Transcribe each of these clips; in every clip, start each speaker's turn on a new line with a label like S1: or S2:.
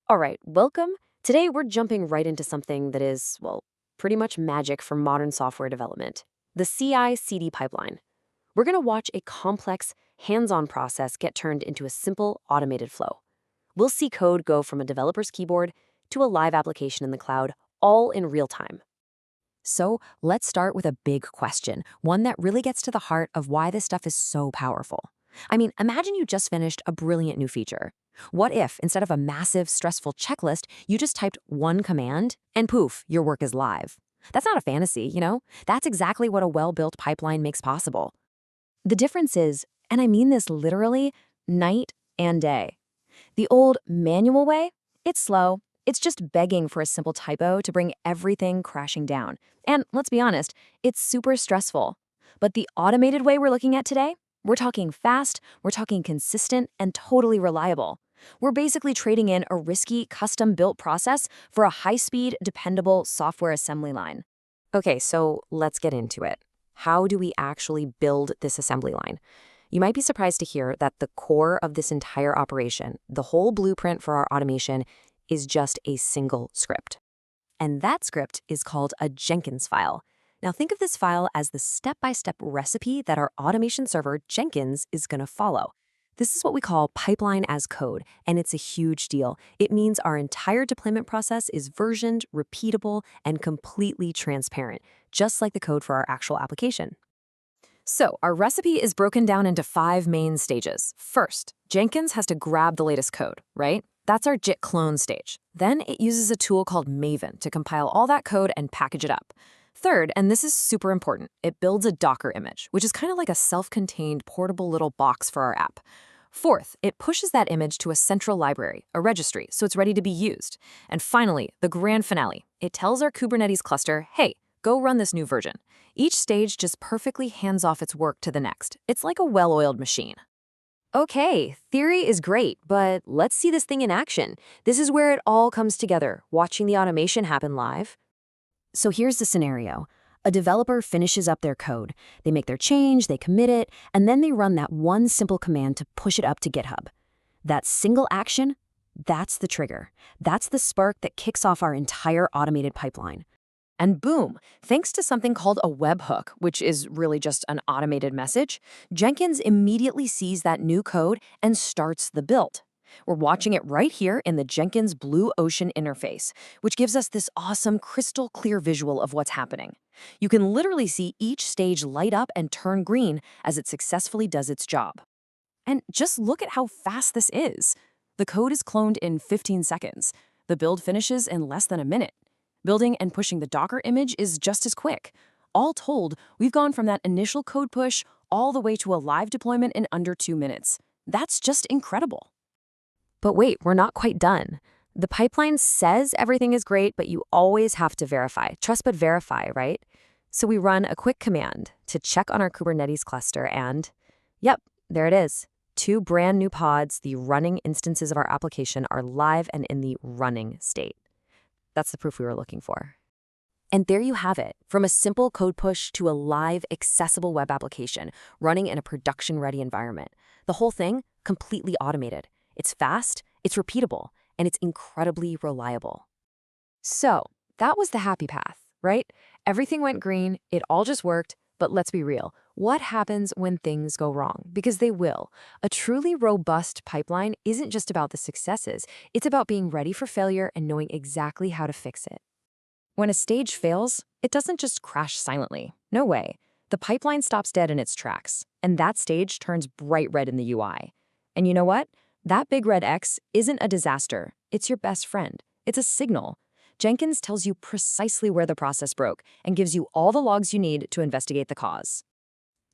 S1: All right, welcome. Today we're jumping right into something that is, well, pretty much magic for modern software development, the CI/CD pipeline. We're going to watch a complex, hands-on process get turned into a simple, automated flow. We'll see code go from a developer's keyboard to a live application in the cloud, all in real time.
S2: So let's start with a big question, one that really gets to the heart of why this stuff is so powerful. Imagine you just finished a brilliant new feature. What if, instead of a massive, stressful checklist, you just typed one command and poof, your work is live? That's not a fantasy, That's exactly what a well-built pipeline makes possible. The difference is, and I mean this literally, night and day. The old manual way, it's slow. It's just begging for a simple typo to bring everything crashing down. And let's be honest, it's super stressful. But the automated way we're looking at today, we're talking fast, we're talking consistent, and totally reliable. We're basically trading in a risky, custom-built process for a high-speed, dependable software assembly line.
S1: Okay, so let's get into it. How do we actually build this assembly line? You might be surprised to hear that the core of this entire operation, the whole blueprint for our automation, is just a single script.
S2: And that script is called a Jenkins file. Now think of this file as the step-by-step recipe that our automation server, Jenkins, is going to follow. This is what we call pipeline as code, and it's a huge deal. It means our entire deployment process is versioned, repeatable, and completely transparent, just like the code for our actual application. So our recipe is broken down into 5 main stages. First, Jenkins has to grab the latest code, right? That's our JIT clone stage. Then it uses a tool called Maven to compile all that code and package it up. Third, and this is super important, it builds a Docker image, which is kind of like a self-contained portable little box for our app. Fourth, it pushes that image to a central library, a registry, so it's ready to be used. And finally, the grand finale. It tells our Kubernetes cluster, hey, go run this new version. Each stage just perfectly hands off its work to the next. It's like a well-oiled machine.
S1: Okay, theory is great, but let's see this thing in action. This is where it all comes together, watching the automation happen live.
S2: So here's the scenario. A developer finishes up their code. They make their change, they commit it, and then they run that one simple command to push it up to GitHub. That single action, that's the trigger. That's the spark that kicks off our entire automated pipeline.
S1: And boom, thanks to something called a webhook, which is really just an automated message, Jenkins immediately sees that new code and starts the build. We're watching it right here in the Jenkins Blue Ocean interface, which gives us this awesome crystal clear visual of what's happening. You can literally see each stage light up and turn green as it successfully does its job. And just look at how fast this is. The code is cloned in 15 seconds. The build finishes in less than a minute. Building and pushing the Docker image is just as quick. All told, we've gone from that initial code push all the way to a live deployment in under 2 minutes. That's just incredible.
S2: But wait, we're not quite done. The pipeline says everything is great, but you always have to verify. Trust but verify, right? So we run a quick command to check on our Kubernetes cluster and, yep, there it is. 2 brand new pods, the running instances of our application, are live and in the running state. That's the proof we were looking for. And there you have it, from a simple code push to a live, accessible web application running in a production-ready environment. The whole thing completely automated. It's fast, it's repeatable, and it's incredibly reliable. So that was the happy path, right? Everything went green, it all just worked, but let's be real. What happens when things go wrong? Because they will. A truly robust pipeline isn't just about the successes, it's about being ready for failure and knowing exactly how to fix it. When a stage fails, it doesn't just crash silently. No way. The pipeline stops dead in its tracks, and that stage turns bright red in the UI. And you know what? That big red X isn't a disaster. It's your best friend. It's a signal. Jenkins tells you precisely where the process broke and gives you all the logs you need to investigate the cause.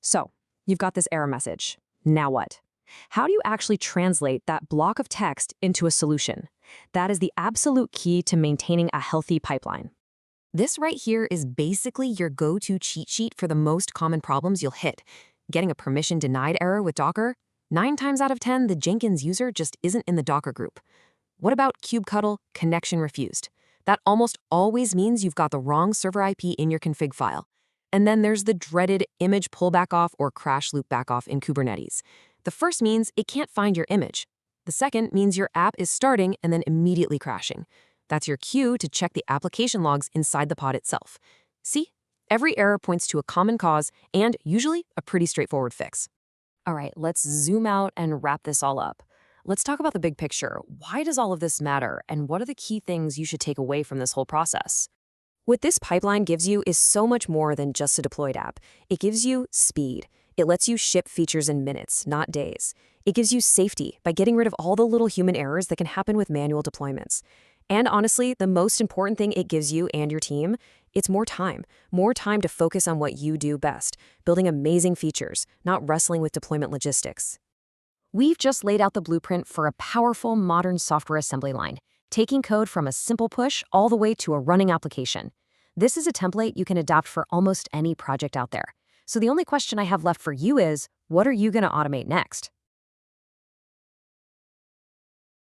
S2: So, you've got this error message. Now what? How do you actually translate that block of text into a solution? That is the absolute key to maintaining a healthy pipeline. This right here is basically your go-to cheat sheet for the most common problems you'll hit. Getting a permission denied error with Docker? 9 times out of 10, the Jenkins user just isn't in the Docker group. What about kubectl connection refused? That almost always means you've got the wrong server IP in your config file. And then there's the dreaded image pullback off or crash loop backoff in Kubernetes. The first means it can't find your image. The second means your app is starting and then immediately crashing. That's your cue to check the application logs inside the pod itself. See? Every error points to a common cause and usually a pretty straightforward fix. All right, let's zoom out and wrap this all up. Let's talk about the big picture. Why does all of this matter, and what are the key things you should take away from this whole process? What this pipeline gives you is so much more than just a deployed app. It gives you speed. It lets you ship features in minutes, not days. It gives you safety by getting rid of all the little human errors that can happen with manual deployments. And honestly, the most important thing it gives you and your team, it's more time to focus on what you do best, building amazing features, not wrestling with deployment logistics. We've just laid out the blueprint for a powerful modern software assembly line, taking code from a simple push all the way to a running application. This is a template you can adopt for almost any project out there. So the only question I have left for you is, what are you going to automate next?